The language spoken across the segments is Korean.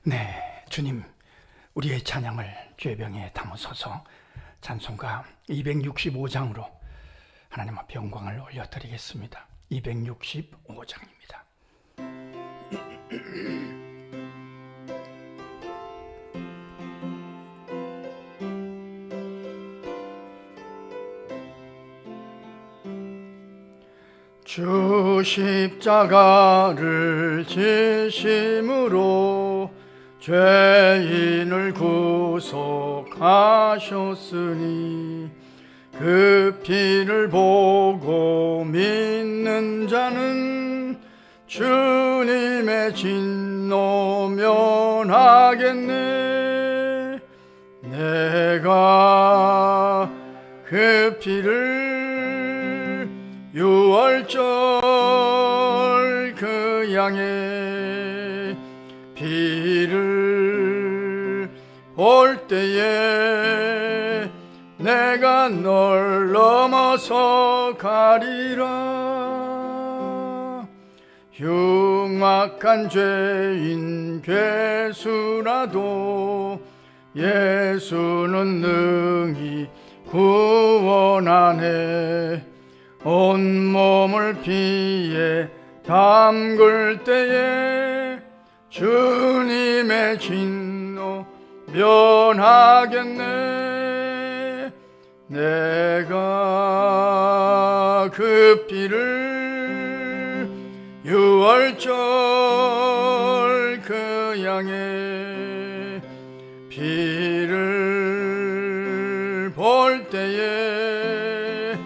네, 주님, 우리의 찬양을 죄병에 담으소서. 찬송가 265장으로 하나님 앞에 영광을 올려드리겠습니다. 265장입니다. 주 십자가를 지심으로 죄인을 구속하셨으니 그 피를 보고 믿는 자는 주님의 진노 면하겠네. 내가 그 피를 유월절 그 양의 피를 볼 때에 내가 널 넘어서 가리라. 흉악한 죄인 괴수라도 예수는 능히 구원하네. 온몸을 피에 담글 때에 주님의 진노 면하겠네. 내가 그 피를 유월절 그 양의 피를 볼 때에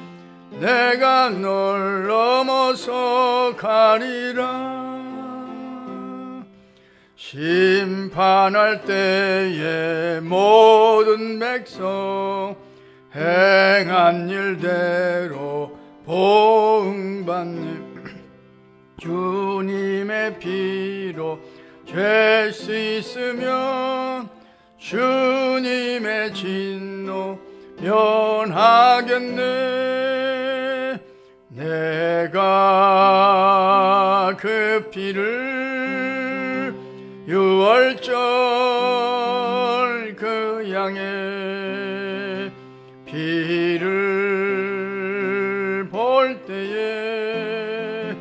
내가 널 넘어서 가리라. 심판할 때에 모든 백성 행한 일대로 보응받네. 주님의 피로 죄 씻으면 주님의 진노 면하겠네. 내가 그 피를 유월절 그 양의 피를 볼 때에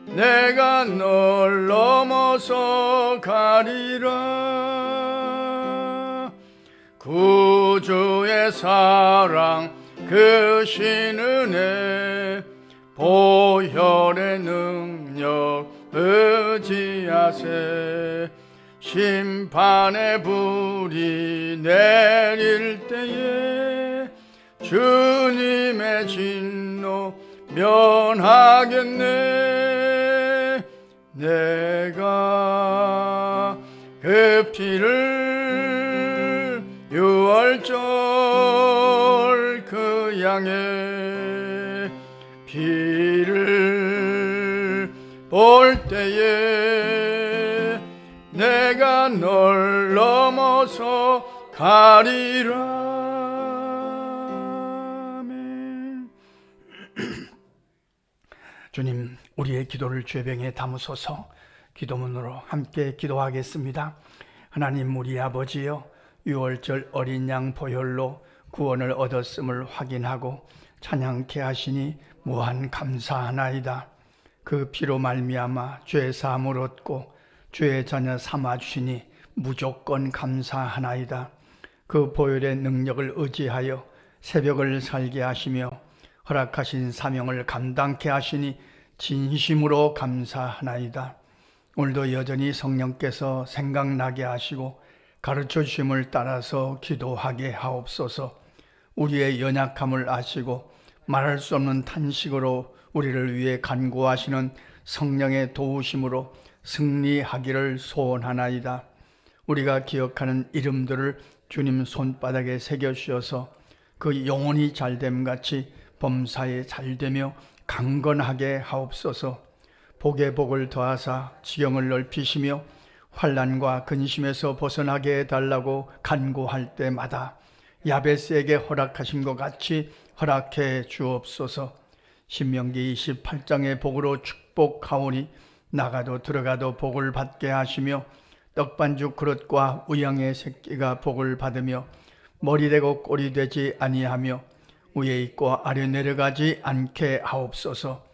내가 널 넘어서 가리라. 구주의 사랑 그 신은혜 보혈의 능력 의지하세. 심판의 불이 내릴 때에 주님의 진노 면하겠네. 내가 그 피를 유월절 그 양의 피를 볼 때에 내가 널 넘어서 가리라. 아멘. 주님, 우리의 기도를 죄병에 담으소서. 기도문으로 함께 기도하겠습니다. 하나님 우리 아버지여, 유월절 어린 양 보혈로 구원을 얻었음을 확인하고 찬양케 하시니 무한 감사하나이다. 그 피로 말미암아 죄 사함을 얻고 죄의 자녀 삼아 주시니 무조건 감사하나이다. 그 보혈의 능력을 의지하여 새벽을 살게 하시며 허락하신 사명을 감당케 하시니 진심으로 감사하나이다. 오늘도 여전히 성령께서 생각나게 하시고 가르쳐 주심을 따라서 기도하게 하옵소서. 우리의 연약함을 아시고 말할 수 없는 탄식으로 우리를 위해 간구하시는 성령의 도우심으로 승리하기를 소원하나이다. 우리가 기억하는 이름들을 주님 손바닥에 새겨주셔서 그 영혼이 잘됨같이 범사에 잘되며 강건하게 하옵소서. 복에 복을 더하사 지경을 넓히시며 환난과 근심에서 벗어나게 해달라고 간구할 때마다 야베스에게 허락하신 것 같이 허락해 주옵소서. 신명기 28장의 복으로 축복하오니 나가도 들어가도 복을 받게 하시며 떡반죽 그릇과 우양의 새끼가 복을 받으며 머리 되고 꼬리 되지 아니하며 위에 있고 아래 내려가지 않게 하옵소서.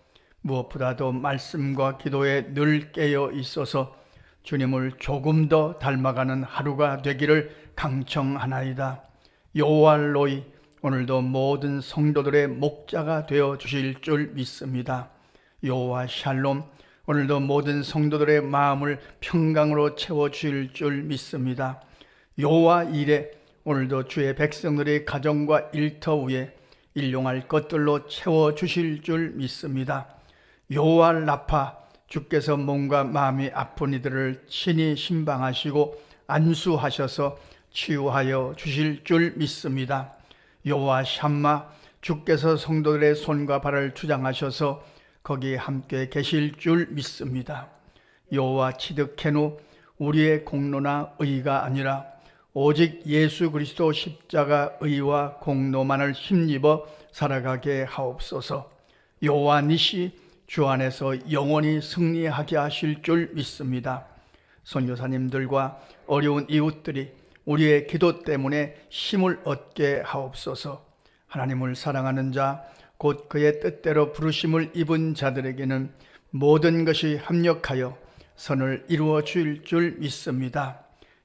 무엇보다도 말씀과 기도에 늘 깨어 있어서 주님을 조금 더 닮아가는 하루가 되기를 강청하나이다. 여호와 로이, 오늘도 모든 성도들의 목자가 되어 주실 줄 믿습니다. 여호와 샬롬, 오늘도 모든 성도들의 마음을 평강으로 채워주실 줄 믿습니다. 여호와 이레, 오늘도 주의 백성들의 가정과 일터 위에 일용할 것들로 채워주실 줄 믿습니다. 여호와 라파, 주께서 몸과 마음이 아픈 이들을 친히 신방하시고 안수하셔서 치유하여 주실 줄 믿습니다. 여호와 샴마, 주께서 성도들의 손과 발을 주장하셔서 거기에 함께 계실 줄 믿습니다. 여호와 치드케누, 우리의 공로나 의가 아니라 오직 예수 그리스도 십자가 의와 공로만을 힘입어 살아가게 하옵소서. 여호와 니시, 주 안에서 영원히 승리하게 하실 줄 믿습니다. 선교사님들과 어려운 이웃들이 우리의 기도 때문에 힘을 얻게 하옵소서. 하나님을 사랑하는 자, 곧 그의 뜻대로 부르심을 입은 자들에게는 모든 것이 합력하여 선을 이루어 줄 줄 믿습니다.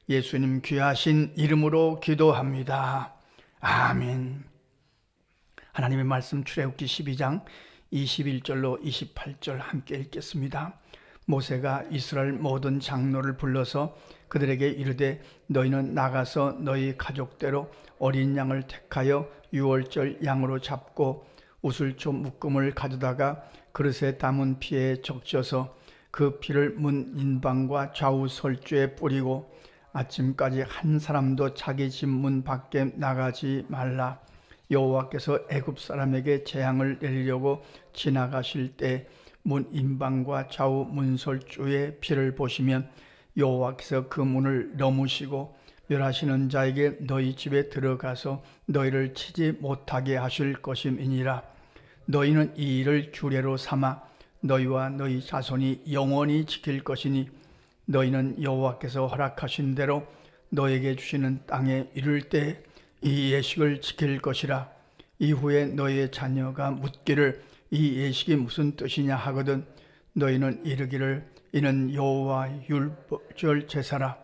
예수님 귀하신 이름으로 기도합니다. 아멘. 하나님의 말씀 출애굽기 12장 21절로 28절 함께 읽겠습니다. 모세가 이스라엘 모든 장로를 불러서 그들에게 이르되 너희는 나가서 너희 가족대로 어린 양을 택하여 유월절 양으로 잡고 우슬초 묶음을 가져다가 그릇에 담은 피에 적셔서 그 피를 문 인방과 좌우 설주에 뿌리고 아침까지 한 사람도 자기 집 문 밖에 나가지 말라. 여호와께서 애굽 사람에게 재앙을 내리려고 지나가실 때 문 인방과 좌우 문설주의 피를 보시면 여호와께서 그 문을 넘으시고 멸하시는 자에게 너희 집에 들어가서 너희를 치지 못하게 하실 것임이니라. 너희는 이 일을 규례로 삼아 너희와 너희 자손이 영원히 지킬 것이니 너희는 여호와께서 허락하신 대로 너에게 주시는 땅에 이를 때 이 예식을 지킬 것이라. 이후에 너희의 자녀가 묻기를 이 예식이 무슨 뜻이냐 하거든 너희는 이르기를 이는 여호와 율절 제사라.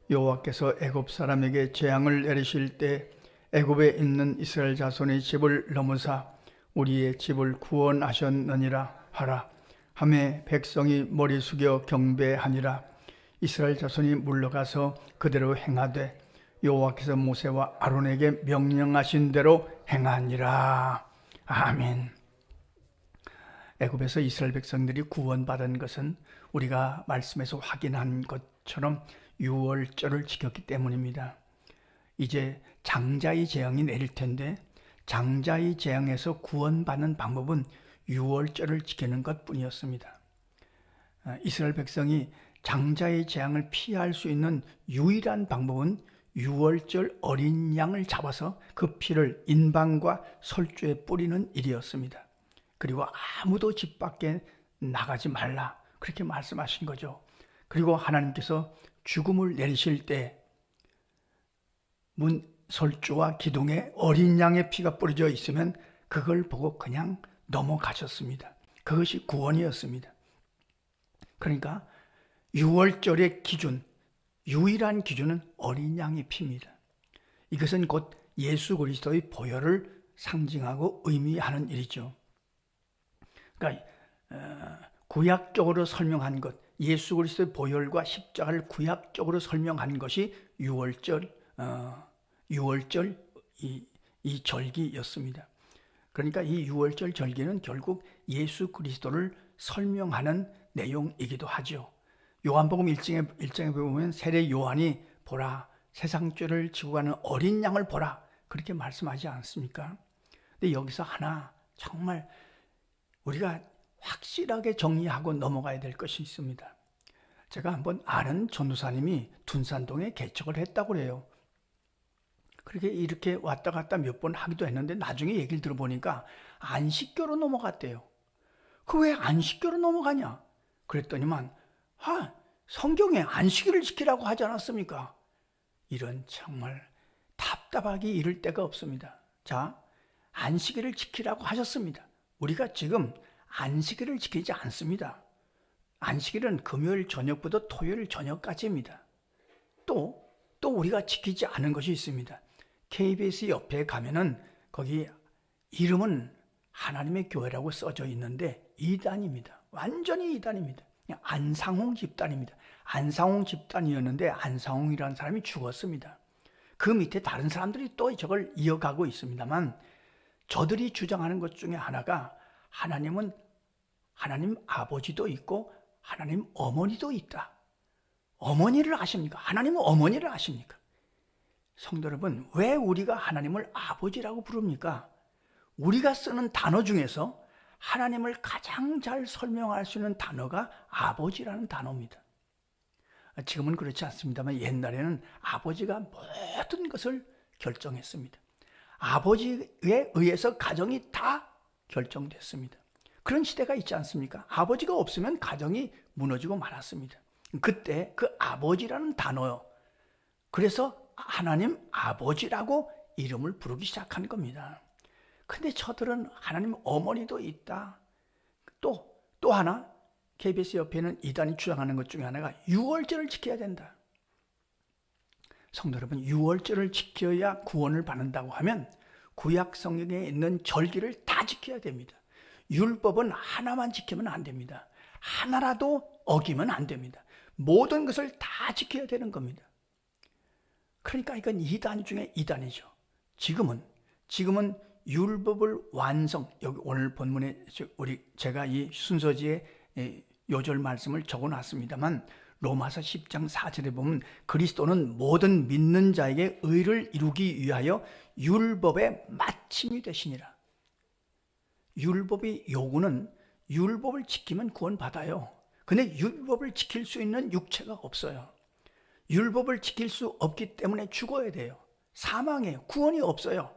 여호와께서 애굽 사람에게 재앙을 내리실 때 애굽에 있는 이스라엘 자손의 집을 넘으사 우리의 집을 구원하셨느니라 하라. 하매 백성이 머리 숙여 경배하니라. 이스라엘 자손이 물러가서 그대로 행하되 여호와께서 모세와 아론에게 명령하신 대로 행하니라. 아멘. 애굽에서 이스라엘 백성들이 구원받은 것은 우리가 말씀에서 확인한 것처럼 유월절을 지켰기 때문입니다. 이제 장자의 재앙이 내릴 텐데 장자의 재앙에서 구원받는 방법은 유월절을 지키는 것뿐이었습니다. 이스라엘 백성이 장자의 재앙을 피할 수 있는 유일한 방법은 유월절 어린 양을 잡아서 그 피를 인방과 설주에 뿌리는 일이었습니다. 그리고 아무도 집 밖에 나가지 말라, 그렇게 말씀하신 거죠. 그리고 하나님께서 죽음을 내리실 때 문 설주와 기둥에 어린 양의 피가 뿌려져 있으면 그걸 보고 그냥 넘어가셨습니다. 그것이 구원이었습니다. 그러니까 유월절의 기준, 유일한 기준은 어린 양의 피입니다. 이것은 곧 예수 그리스도의 보혈을 상징하고 의미하는 일이죠. 그러니까 구약적으로 설명한 것, 예수 그리스도의 보혈과 십자가를 구약적으로 설명한 것이 유월절 이 절기였습니다. 그러니까 이 유월절 절기는 결국 예수 그리스도를 설명하는 내용이기도 하죠. 요한복음 1장에 보면 세례 요한이 보라, 세상 죄를 지고 가는 어린 양을 보라, 그렇게 말씀하지 않습니까? 근데 여기서 하나 정말 우리가 확실하게 정리하고 넘어가야 될 것이 있습니다. 제가 한번 아는 전도사님이 둔산동에 개척을 했다고 그래요. 그렇게 이렇게 왔다 갔다 몇 번 하기도 했는데 나중에 얘기를 들어보니까 안식교로 넘어갔대요. 그 왜 안식교로 넘어가냐? 그랬더니만 성경에 안식일을 지키라고 하지 않았습니까? 이런 정말 답답하기 이를 데가 없습니다. 자, 안식일을 지키라고 하셨습니다. 우리가 지금 안식일을 지키지 않습니다. 안식일은 금요일 저녁부터 토요일 저녁까지입니다. 또 우리가 지키지 않은 것이 있습니다. KBS 옆에 가면은 거기 이름은 하나님의 교회라고 써져 있는데 이단입니다. 완전히 이단입니다. 안상홍 집단입니다. 안상홍 집단이었는데 안상홍이라는 사람이 죽었습니다. 그 밑에 다른 사람들이 또 저걸 이어가고 있습니다만 저들이 주장하는 것 중에 하나가 하나님은 하나님 아버지도 있고 하나님 어머니도 있다. 어머니를 아십니까? 하나님은 어머니를 아십니까? 성도 여러분, 왜 우리가 하나님을 아버지라고 부릅니까? 우리가 쓰는 단어 중에서 하나님을 가장 잘 설명할 수 있는 단어가 아버지라는 단어입니다. 지금은 그렇지 않습니다만 옛날에는 아버지가 모든 것을 결정했습니다. 아버지에 의해서 가정이 다 결정됐습니다. 그런 시대가 있지 않습니까? 아버지가 없으면 가정이 무너지고 말았습니다. 그때 그 아버지라는 단어요. 그래서 하나님 아버지라고 이름을 부르기 시작한 겁니다. 근데 저들은 하나님 어머니도 있다. 또 하나 KBS 옆에는 이단이 주장하는 것 중에 하나가 유월절을 지켜야 된다. 성도 여러분, 유월절을 지켜야 구원을 받는다고 하면 구약 성경에 있는 절기를 다 지켜야 됩니다. 율법은 하나만 지키면 안 됩니다. 하나라도 어기면 안 됩니다. 모든 것을 다 지켜야 되는 겁니다. 그러니까 이건 이단 중에 이단이죠. 지금은 율법을 완성, 여기 오늘 본문에 제가 이 순서지에 요절 말씀을 적어놨습니다만 로마서 10장 4절에 보면 그리스도는 모든 믿는 자에게 의를 이루기 위하여 율법의 마침이 되시니라. 율법의 요구는 율법을 지키면 구원받아요. 근데 율법을 지킬 수 있는 육체가 없어요. 율법을 지킬 수 없기 때문에 죽어야 돼요. 사망해요. 구원이 없어요.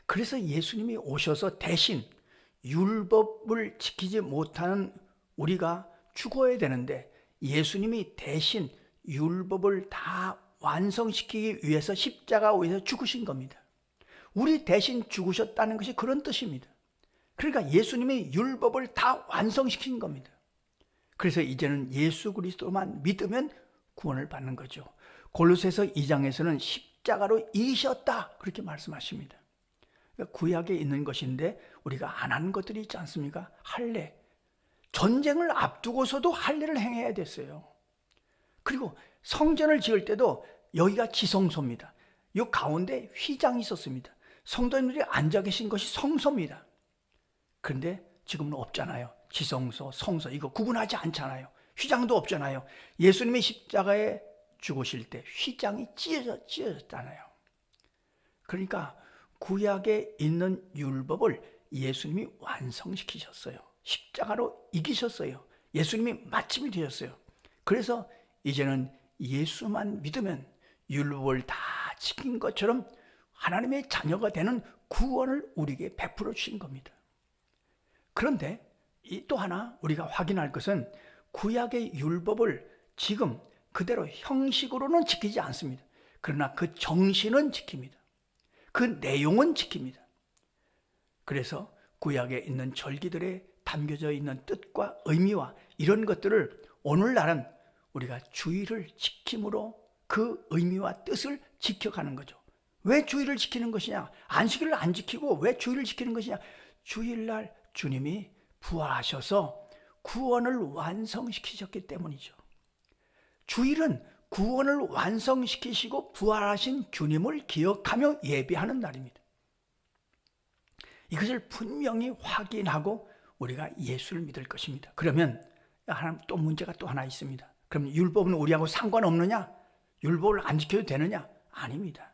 그래서 예수님이 오셔서 대신 율법을 지키지 못하는 우리가 죽어야 되는데 예수님이 대신 율법을 다 완성시키기 위해서 십자가 위에서 죽으신 겁니다. 우리 대신 죽으셨다는 것이 그런 뜻입니다. 그러니까 예수님이 율법을 다 완성시킨 겁니다. 그래서 이제는 예수 그리스도만 믿으면 구원을 받는 거죠. 골로새서 2장에서는 십자가로 이기셨다 그렇게 말씀하십니다. 그러니까 구약에 있는 것인데 우리가 안 하는 것들이 있지 않습니까? 할례. 전쟁을 앞두고서도 할례를 행해야 됐어요. 그리고 성전을 지을 때도 여기가 지성소입니다. 이 가운데 휘장이 있었습니다. 성도님들이 앉아 계신 것이 성소입니다. 그런데 지금은 없잖아요. 지성소, 성소 이거 구분하지 않잖아요. 휘장도 없잖아요. 예수님이 십자가에 죽으실 때 휘장이 찢어졌잖아요. 그러니까 구약에 있는 율법을 예수님이 완성시키셨어요. 십자가로 이기셨어요. 예수님이 마침이 되셨어요. 그래서 이제는 예수만 믿으면 율법을 다 지킨 것처럼 하나님의 자녀가 되는 구원을 우리에게 베풀어 주신 겁니다. 그런데 또 하나 우리가 확인할 것은 구약의 율법을 지금 그대로 형식으로는 지키지 않습니다. 그러나 그 정신은 지킵니다. 그 내용은 지킵니다. 그래서 구약에 있는 절기들에 담겨져 있는 뜻과 의미와 이런 것들을 오늘날은 우리가 주일을 지킴으로 그 의미와 뜻을 지켜가는 거죠. 왜 주일을 지키는 것이냐? 안식일을 안 지키고 왜 주일을 지키는 것이냐? 주일날 주님이 부활하셔서 구원을 완성시키셨기 때문이죠. 주일은 구원을 완성시키시고 부활하신 주님을 기억하며 예배하는 날입니다. 이것을 분명히 확인하고 우리가 예수를 믿을 것입니다. 그러면 하나님 또 문제가 또 하나 있습니다. 그럼 율법은 우리하고 상관없느냐? 율법을 안 지켜도 되느냐? 아닙니다.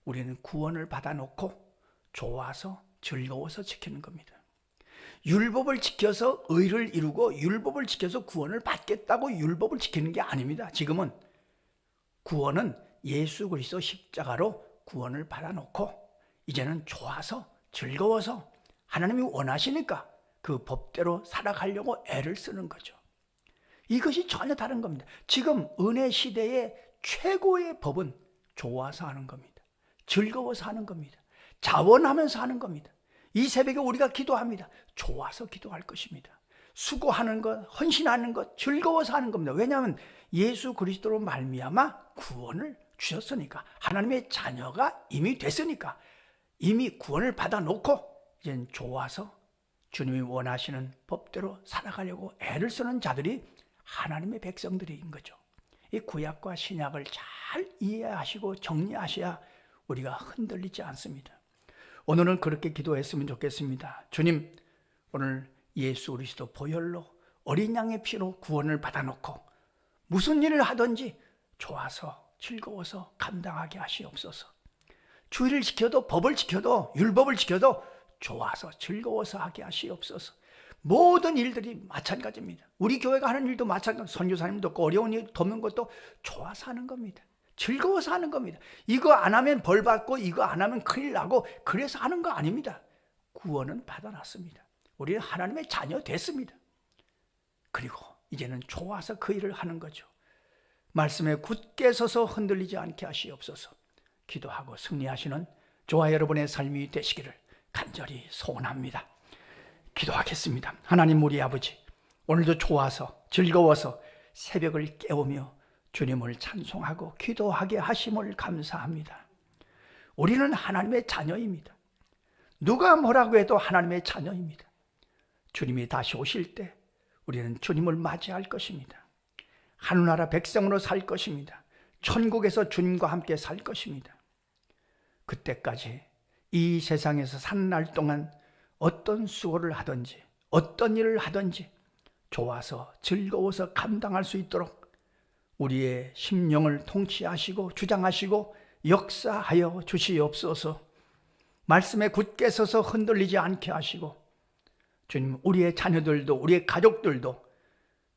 우리는 구원을 받아놓고 좋아서 즐거워서 지키는 겁니다. 율법을 지켜서 의를 이루고 율법을 지켜서 구원을 받겠다고 율법을 지키는 게 아닙니다. 지금은 구원은 예수 그리스도 십자가로 구원을 받아놓고 이제는 좋아서 즐거워서 하나님이 원하시니까 그 법대로 살아가려고 애를 쓰는 거죠. 이것이 전혀 다른 겁니다. 지금 은혜 시대의 최고의 법은 좋아서 하는 겁니다. 즐거워서 하는 겁니다. 자원하면서 하는 겁니다. 이 새벽에 우리가 기도합니다. 좋아서 기도할 것입니다. 수고하는 것, 헌신하는 것, 즐거워서 하는 겁니다. 왜냐하면 예수 그리스도로 말미암아 구원을 주셨으니까, 하나님의 자녀가 이미 됐으니까, 이미 구원을 받아놓고 이제는 좋아서 주님이 원하시는 법대로 살아가려고 애를 쓰는 자들이 하나님의 백성들인 거죠. 이 구약과 신약을 잘 이해하시고 정리하셔야 우리가 흔들리지 않습니다. 오늘은 그렇게 기도했으면 좋겠습니다. 주님, 오늘 예수 그리스도 보혈로 어린 양의 피로 구원을 받아놓고 무슨 일을 하든지 좋아서 즐거워서 감당하게 하시옵소서. 주의를 지켜도, 법을 지켜도, 율법을 지켜도 좋아서 즐거워서 하게 하시옵소서. 모든 일들이 마찬가지입니다. 우리 교회가 하는 일도 마찬가지. 선교사님도 어려운 일 돕는 것도 좋아서 하는 겁니다. 즐거워서 하는 겁니다. 이거 안 하면 벌 받고 이거 안 하면 큰일 나고 그래서 하는 거 아닙니다. 구원은 받아놨습니다. 우리는 하나님의 자녀 됐습니다. 그리고 이제는 좋아서 그 일을 하는 거죠. 말씀에 굳게 서서 흔들리지 않게 하시옵소서. 기도하고 승리하시는 저와 여러분의 삶이 되시기를 간절히 소원합니다. 기도하겠습니다. 하나님 우리 아버지, 오늘도 좋아서 즐거워서 새벽을 깨우며 주님을 찬송하고 기도하게 하심을 감사합니다. 우리는 하나님의 자녀입니다. 누가 뭐라고 해도 하나님의 자녀입니다. 주님이 다시 오실 때 우리는 주님을 맞이할 것입니다. 하늘나라 백성으로 살 것입니다. 천국에서 주님과 함께 살 것입니다. 그때까지 이 세상에서 사는 날 동안 어떤 수고를 하든지 어떤 일을 하든지 좋아서 즐거워서 감당할 수 있도록 우리의 심령을 통치하시고 주장하시고 역사하여 주시옵소서. 말씀에 굳게 서서 흔들리지 않게 하시고 주님, 우리의 자녀들도 우리의 가족들도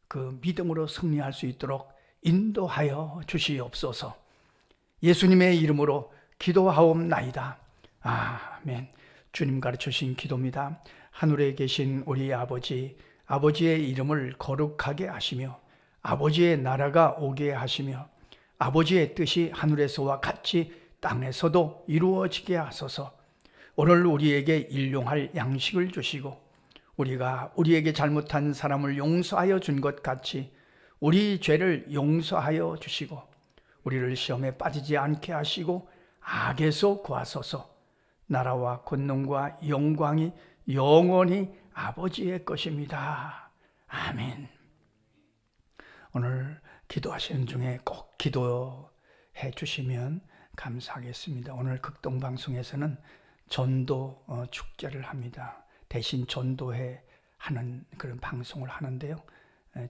그 믿음으로 승리할 수 있도록 인도하여 주시옵소서. 예수님의 이름으로 기도하옵나이다. 아멘. 주님 가르쳐주신 기도입니다. 하늘에 계신 우리 아버지, 아버지의 이름을 거룩하게 하시며 아버지의 나라가 오게 하시며 아버지의 뜻이 하늘에서와 같이 땅에서도 이루어지게 하소서. 오늘 우리에게 일용할 양식을 주시고 우리가 우리에게 잘못한 사람을 용서하여 준 것 같이 우리 죄를 용서하여 주시고 우리를 시험에 빠지지 않게 하시고 악에서 구하소서. 나라와 권능과 영광이 영원히 아버지의 것입니다. 아멘. 오늘 기도하시는 중에 꼭 기도해 주시면 감사하겠습니다. 오늘 극동방송에서는 전도 축제를 합니다. 대신 전도회 하는 그런 방송을 하는데요.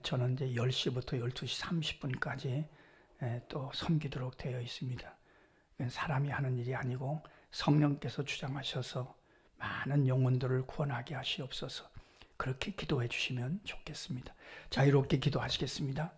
저는 이제 10시부터 12시 30분까지 또 섬기도록 되어 있습니다. 사람이 하는 일이 아니고 성령께서 주장하셔서 많은 영혼들을 구원하게 하시옵소서. 그렇게 기도해 주시면 좋겠습니다. 자유롭게 기도하시겠습니다.